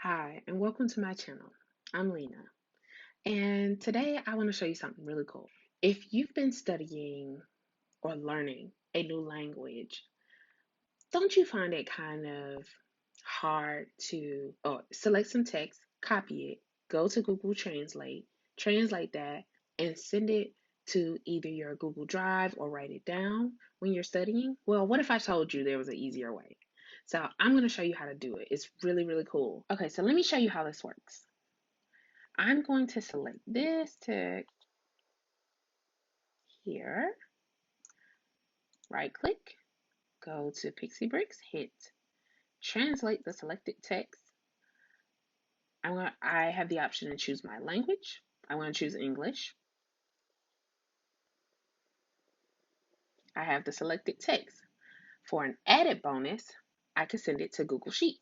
Hi, and welcome to my channel. I'm Lena, and today I want to show you something really cool. If you've been studying or learning a new language, don't you find it kind of hard to select some text, copy it, go to Google Translate, translate that, and send it to either your Google Drive or write it down when you're studying? Well, what if I told you there was an easier way? So I'm going to show you how to do it. It's really, really cool. Okay, so let me show you how this works. I'm going to select this text here, right click, go to Pixiebrix, hit translate the selected text. I have the option to choose my language. I'm going to choose English. I have the selected text. For an added bonus, I can send it to Google Sheet.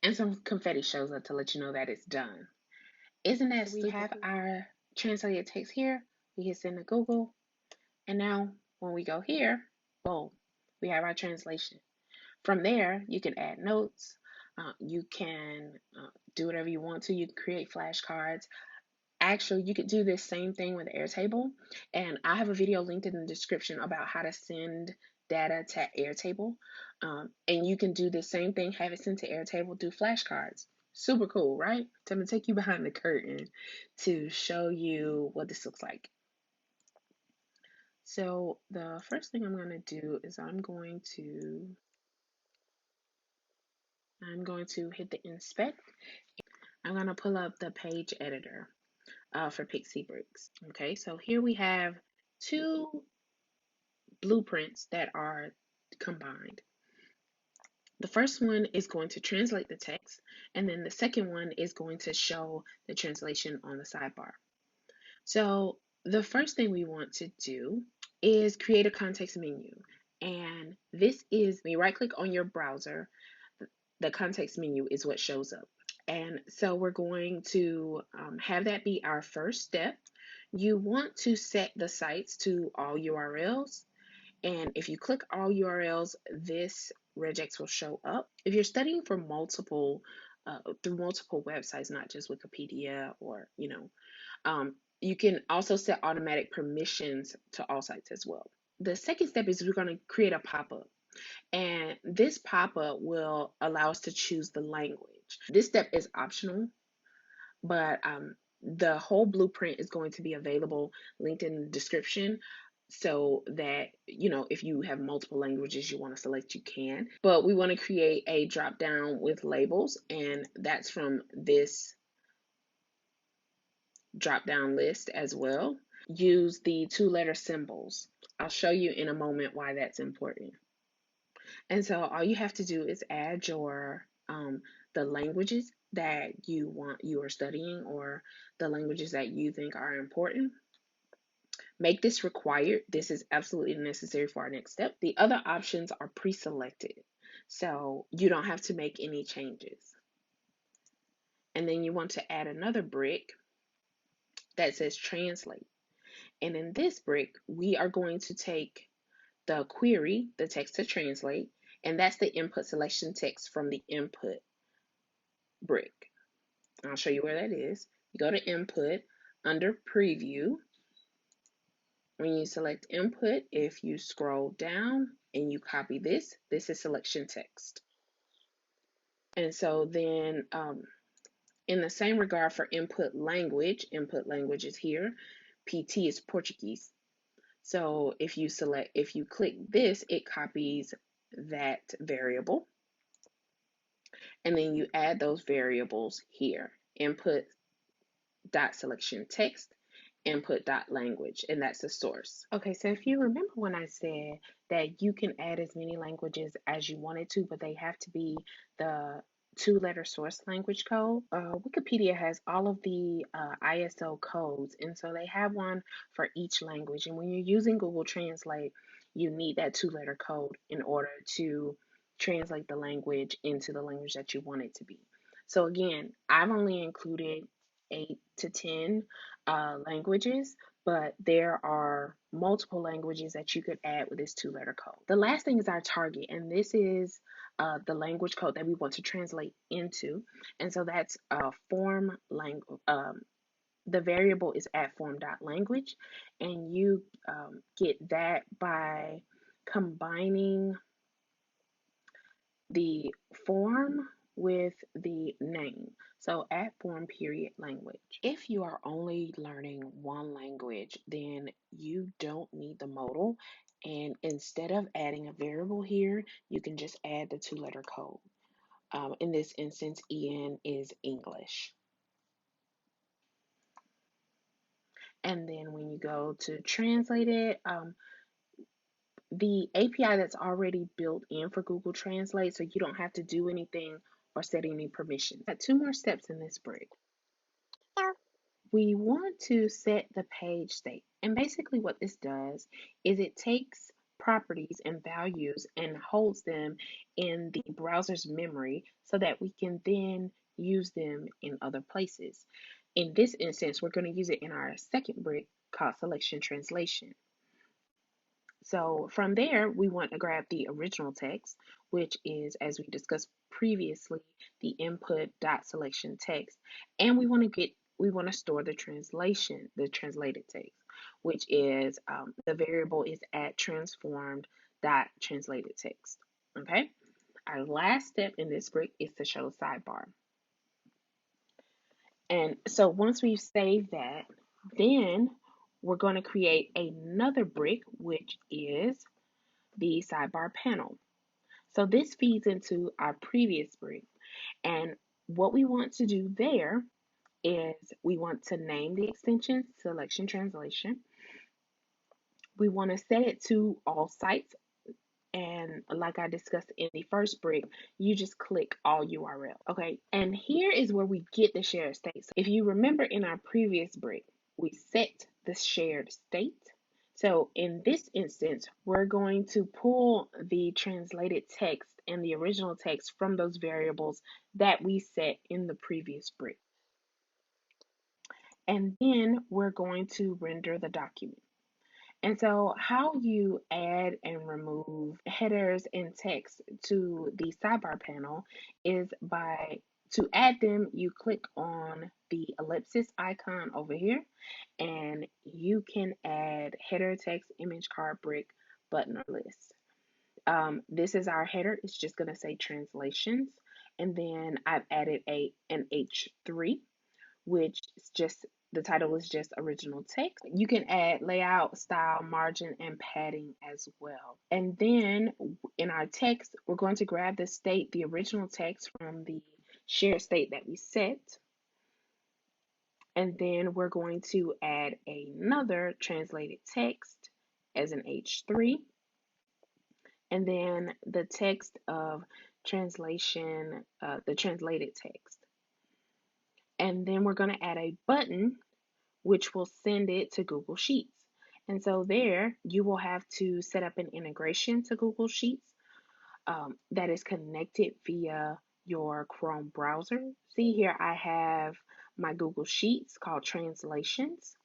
And some confetti shows up to let you know that it's done. Isn't that we have cool? Our translated text here. We can send to Google. And now when we go here, boom, we have our translation. From there, you can add notes. You can do whatever you want to. You can create flashcards. Actually, you could do this same thing with Airtable. And I have a video linked in the description about how to send data to Airtable. And you can do the same thing, have it sent to Airtable, do flashcards. Super cool, right? So I'm going to take you behind the curtain to show you what this looks like. So the first thing I'm going to do is I'm going to hit the inspect. I'm going to pull up the page editor for Pixiebrix. Okay, so here we have two blueprints that are combined. The first one is going to translate the text, and then the second one is going to show the translation on the sidebar. So the first thing we want to do is create a context menu. And this is, when you right click on your browser, the context menu is what shows up. And so we're going to have that be our first step. You want to set the sites to all URLs. And if you click all URLs, this regex will show up. If you're studying for through multiple websites, not just Wikipedia or, you can also set automatic permissions to all sites as well. The second step is we're going to create a pop-up. And this pop-up will allow us to choose the language. This step is optional, but the whole blueprint is going to be available, linked in the description, so that, if you have multiple languages you want to select, you can. But we want to create a drop down with labels, and that's from this drop down list as well. Use the 2-letter symbols. I'll show you in a moment why that's important. And so all you have to do is add your the languages that you are studying, or the languages that you think are important. Make this required. This is absolutely necessary for our next step. The other options are pre-selected, so you don't have to make any changes. And then you want to add another brick that says translate. And in this brick, we are going to take the query, the text to translate, and that's the input selection text from the input brick. I'll show you where that is. You go to input, under preview. When you select input, if you scroll down and you copy this is selection text. And so then in the same regard for input language is here. PT is Portuguese. So if you click this, it copies that variable. And then you add those variables here. Input dot selection text, input dot language, and that's the source. Okay, so if you remember when I said that you can add as many languages as you wanted to, but they have to be the 2-letter source language code. Wikipedia has all of the ISO codes, and so they have one for each language. And when you're using Google Translate, you need that 2-letter code in order to translate the language into the language that you want it to be. So again, I've only included 8 to 10 languages, but there are multiple languages that you could add with this two-letter code. The last thing is our target, and this is the language code that we want to translate into. And so that's form language. The variable is at form.language, and you get that by combining the form with the name. So at form period language. If you are only learning one language, then you don't need the modal. And instead of adding a variable here, you can just add the two-letter code. In this instance, EN is English. And then when you go to translate it, the API that's already built in for Google Translate, so you don't have to do anything or set any permissions. Got two more steps in this brick. We want to set the page state. And basically what this does is it takes properties and values and holds them in the browser's memory so that we can then use them in other places. In this instance, we're going to use it in our second brick called selection translation. So from there, we want to grab the original text, which is, as we discussed previously, the input dot selection text, and we want to store the translation, the translated text, which is the variable is at transformed dot translated text. Okay. Our last step in this brick is to show sidebar. And so once we've saved that, then we're going to create another brick, which is the sidebar panel. So this feeds into our previous brick. And what we want to do there is we want to name the extension selection translation. We want to set it to all sites. And like I discussed in the first brick, you just click all URL. Okay. And here is where we get the shared state. So if you remember in our previous brick, we set the shared state. So in this instance, we're going to pull the translated text and the original text from those variables that we set in the previous brick. And then we're going to render the document. And so how you add and remove headers and text to the sidebar panel is to add them, you click on the ellipsis icon over here, and you can add header, text, image, card, brick, button, or list. This is our header. It's just going to say translations. And then I've added an H3, which is just the title is just original text. You can add layout, style, margin, and padding as well. And then in our text, we're going to grab the state, the original text from the shared state that we set. And then we're going to add another translated text as an H3. And then the text of translation, the translated text. And then we're going to add a button which will send it to Google Sheets. And so there you will have to set up an integration to Google Sheets that is connected via your Chrome browser. See here, I have my Google Sheets called Translations,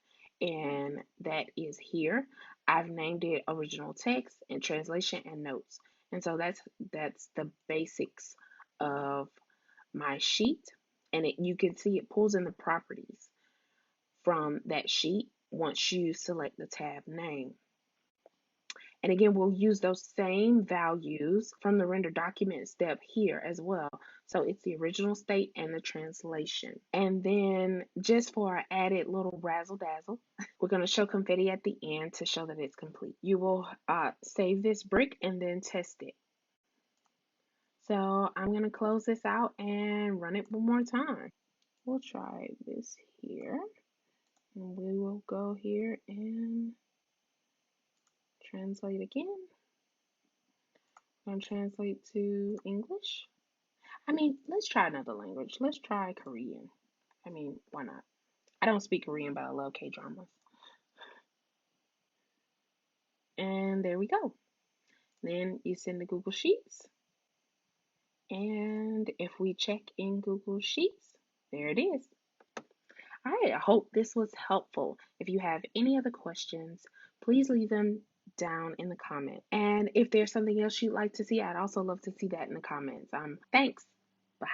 and that is here. I've named it Original Text and Translation and Notes. And so that's the basics of my sheet. And you can see it pulls in the properties from that sheet once you select the tab name. And again, we'll use those same values from the render document step here as well. So it's the original state and the translation. And then just for our added little razzle dazzle, we're going to show confetti at the end to show that it's complete. You will save this brick and then test it. So I'm going to close this out and run it one more time. We'll try this here. And we will go here and translate again. I'm going to translate to English. Let's try another language. Let's try Korean. Why not? I don't speak Korean, but I love K-dramas. And there we go. Then you send to Google Sheets. And if we check in Google Sheets, there it is. All right, I hope this was helpful. If you have any other questions, please leave them down in the comment. And if there's something else you'd like to see, I'd also love to see that in the comments. Thanks. Bye.